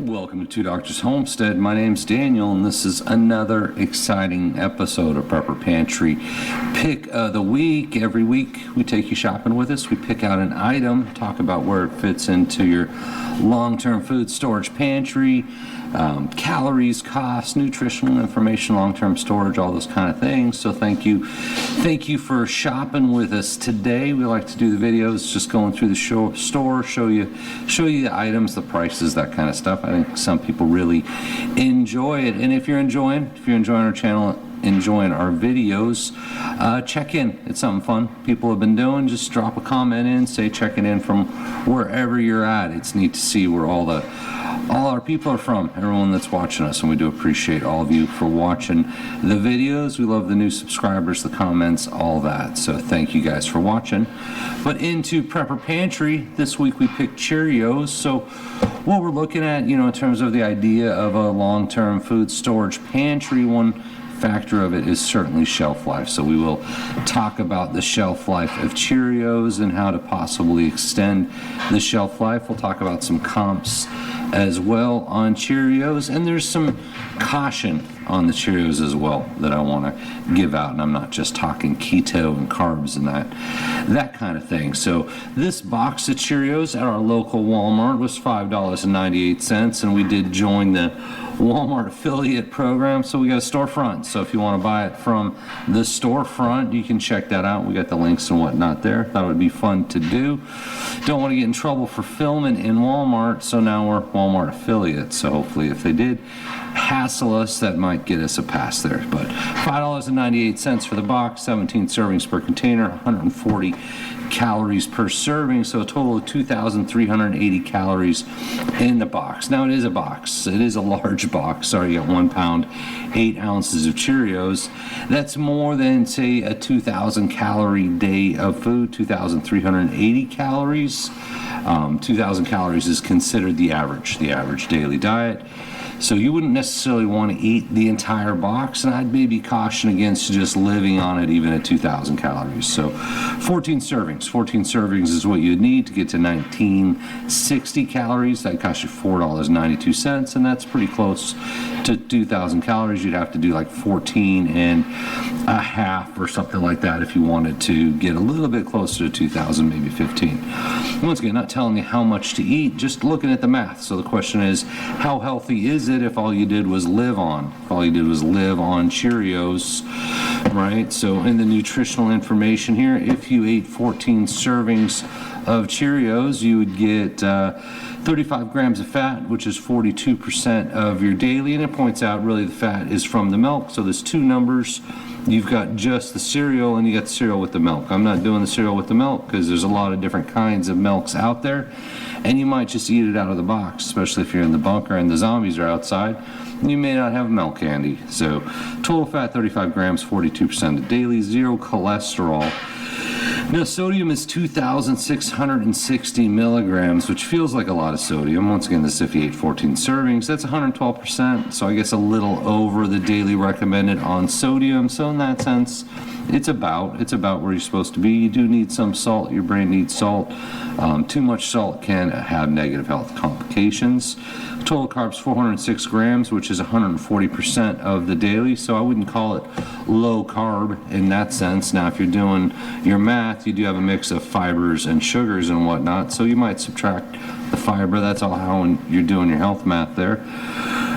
Welcome to Two Doctors Homestead. My name's Daniel, and this is another exciting episode of Prepper Pantry Pick of the Week. Every week we take you shopping with us. We pick out an item, talk about where it fits into your long-term food storage pantry, calories, costs, nutritional information, long-term storage, all those kind of things. So thank you for shopping with us today. We like to do the videos, just going through the store, show you the items, the prices, that kind of stuff. I think some people really enjoy it, and if you're enjoying our channel, enjoying our videos, check in. It's something fun people have been doing. Just drop a comment in, say checking in from wherever you're at. It's neat to see where all our people are from, everyone that's watching us, and we do appreciate all of you for watching the videos. We love the new subscribers, the comments, all that. So thank you guys for watching. But into Prepper Pantry, this week we picked Cheerios. So what we're looking at, in terms of the idea of a long-term food storage pantry, one factor of it is certainly shelf life. So we will talk about the shelf life of Cheerios and how to possibly extend the shelf life. We'll talk about some comps as well on Cheerios, and there's some caution on the Cheerios as well that I want to give out, and I'm not just talking keto and carbs and that kind of thing. So this box of Cheerios at our local Walmart was $5.98, and we did join the Walmart affiliate program, so we got a storefront. So if you want to buy it from the storefront, you can check that out. We got the links and whatnot there. Thought it would be fun to do. Don't want to get in trouble for filming in Walmart, so now we're Walmart affiliates. So hopefully if they did hassle us, that might get us a pass there. But $5.98 for the box, 17 servings per container, 140 calories per serving, so a total of 2,380 calories in the box. Now it is a box. It is a large box. Sorry, you got 1 pound, 8 ounces of Cheerios. That's more than, say, a 2,000 calorie day of food, 2,380 calories. 2,000 calories is considered the average daily diet. So you wouldn't necessarily want to eat the entire box, and I'd maybe caution against just living on it even at 2,000 calories. So 14 servings is what you'd need to get to 1,960 calories. That costs you $4.92, and that's pretty close to 2,000 calories. You'd have to do like 14 and a half or something like that if you wanted to get a little bit closer to 2,000, maybe 15. Once again, not telling you how much to eat, just looking at the math. So the question is, how healthy is it if all you did was live on Cheerios, right? So in the nutritional information here, if you ate 14 servings of Cheerios, you would get 35 grams of fat, which is 42% of your daily, and it points out really the fat is from the milk. So there's two numbers. You've got just the cereal, and you got the cereal with the milk. I'm not doing the cereal with the milk because there's a lot of different kinds of milks out there, and you might just eat it out of the box, especially if you're in the bunker and the zombies are outside. You may not have milk handy. So total fat 35 grams, 42% of daily, zero cholesterol. Now, sodium is 2,660 milligrams, which feels like a lot of sodium. Once again, this is if you ate 14 servings. That's 112%, so I guess a little over the daily recommended on sodium. So in that sense, it's about where you're supposed to be. You do need some salt. Your brain needs salt. Too much salt can have negative health complications. Total carbs 406 grams, which is 140% of the daily, so I wouldn't call it low carb in that sense. Now if you're doing your math, you do have a mix of fibers and sugars and whatnot, so you might subtract the fiber. That's all how you're doing your health math there.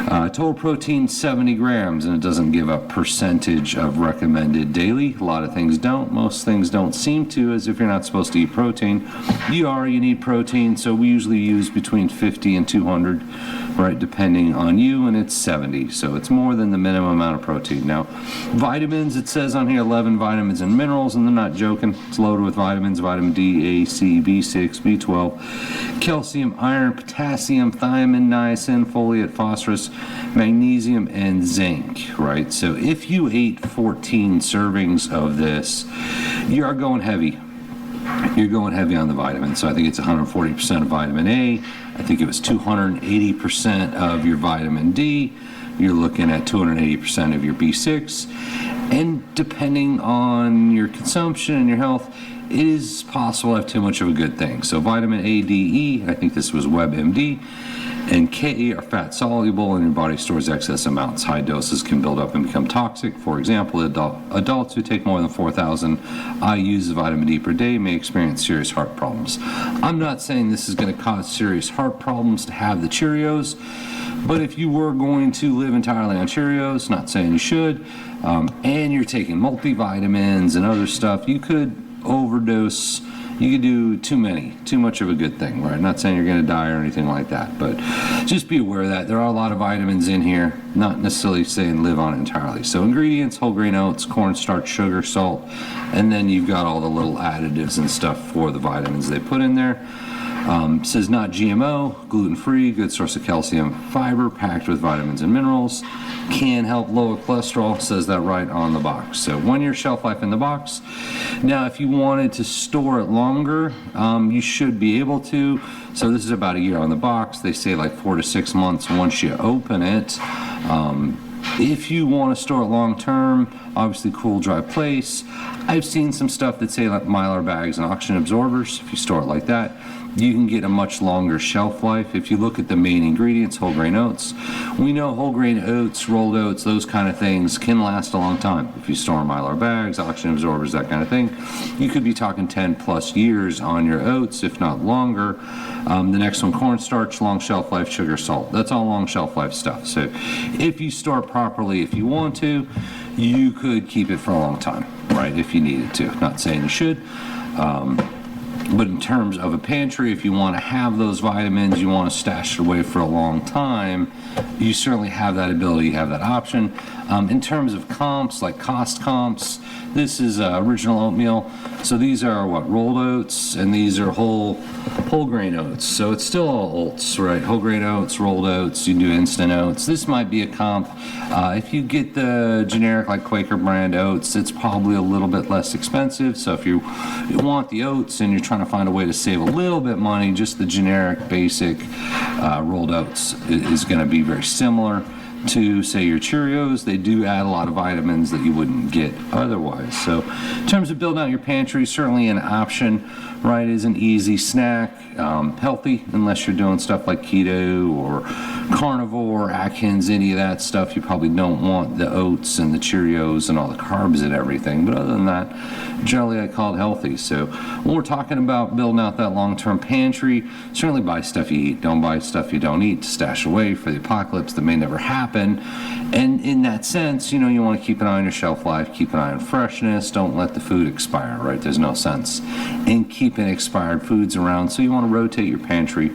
Total protein 70 grams, and it doesn't give a percentage of recommended daily. A lot of things don't. Most things don't seem to, as if you're not supposed to eat protein. You need protein, so we usually use between 50 and 200, right, depending on you, and it's 70, so it's more than the minimum amount of protein. Now, vitamins, it says on here 11 vitamins and minerals, and they're not joking. It's loaded with vitamins, vitamin D, A, C, B6, B12, calcium, iron, potassium, thiamine, niacin, folate, phosphorus, magnesium, and zinc, right? So if you ate 14 servings of this, you are going heavy. You're going heavy on the vitamins. So I think it's 140% of vitamin A. I think it was 280% of your vitamin D. You're looking at 280% of your B6. And depending on your consumption and your health, it is possible to have too much of a good thing. So vitamin A, D, E, I think this was WebMD, and K are fat soluble, and your body stores excess amounts. High doses can build up and become toxic. For example, adults who take more than 4,000 IUs of vitamin D per day may experience serious heart problems. I'm not saying this is going to cause serious heart problems to have the Cheerios, but if you were going to live entirely on Cheerios, not saying you should, and you're taking multivitamins and other stuff, you could overdose. You could do too much of a good thing, right? Not saying you're going to die or anything like that, but just be aware of that. There are a lot of vitamins in here, not necessarily saying live on it entirely. So ingredients: whole grain oats, cornstarch, sugar, salt, and then you've got all the little additives and stuff for the vitamins they put in there. Says not GMO, gluten-free, good source of calcium, fiber, packed with vitamins and minerals, can help lower cholesterol, says that right on the box. So 1 year shelf life in the box. Now, if you wanted to store it longer, you should be able to. So this is about a year on the box. They say like 4 to 6 months once you open it. If you want to store it long term, obviously cool, dry place. I've seen some stuff that say like Mylar bags and oxygen absorbers. If you store it like that, you can get a much longer shelf life. If you look at the main ingredients, whole grain oats, we know whole grain oats, rolled oats, those kind of things can last a long time. If you store Mylar bags, oxygen absorbers, that kind of thing, you could be talking 10 plus years on your oats, if not longer. The next one, cornstarch, long shelf life, sugar, salt. That's all long shelf life stuff. So if you store it properly, if you want to, you could keep it for a long time, right, if you needed to. Not saying you should. But in terms of a pantry, if you want to have those vitamins, you want to stash it away for a long time, you certainly have that ability, you have that option. In terms of comps, like cost comps, this is original oatmeal. So these are what, rolled oats, and these are whole grain oats. So it's still all oats, right? Whole grain oats, rolled oats, you can do instant oats. This might be a comp. If you get the generic like Quaker brand oats, it's probably a little bit less expensive. So if you want the oats and you're trying to find a way to save a little bit money, just the generic basic rolled oats is going to be very similar to, say, your Cheerios. They do add a lot of vitamins that you wouldn't get otherwise. So in terms of building out your pantry, certainly an option, right? Is an easy snack, healthy, unless you're doing stuff like keto or carnivore, Atkins, any of that stuff. You probably don't want the oats and the Cheerios and all the carbs and everything. But other than that, generally I call it healthy. So when we're talking about building out that long-term pantry, certainly buy stuff you eat. Don't buy stuff you don't eat to stash away for the apocalypse that may never happen. And in that sense, you know, you want to keep an eye on your shelf life, keep an eye on freshness. Don't let the food expire, right? There's no sense in keeping expired foods around. So you want to rotate your pantry,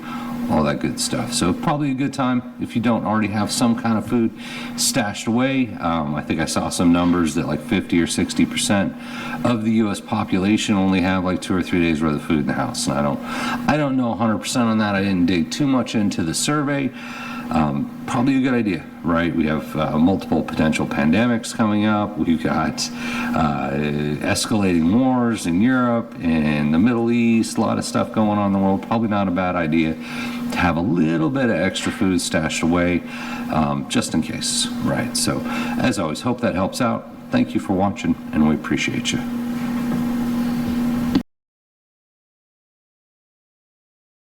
all that good stuff. So probably a good time if you don't already have some kind of food stashed away. I think I saw some numbers that like 50 or 60% of the U.S. population only have like 2 or 3 days worth of food in the house. And I don't know 100% on that. I didn't dig too much into the survey. Probably a good idea, right? We have multiple potential pandemics coming up. We've got escalating wars in Europe and the Middle East, a lot of stuff going on in the world. Probably not a bad idea to have a little bit of extra food stashed away, just in case, right? So as always, hope that helps out. Thank you for watching, and we appreciate you.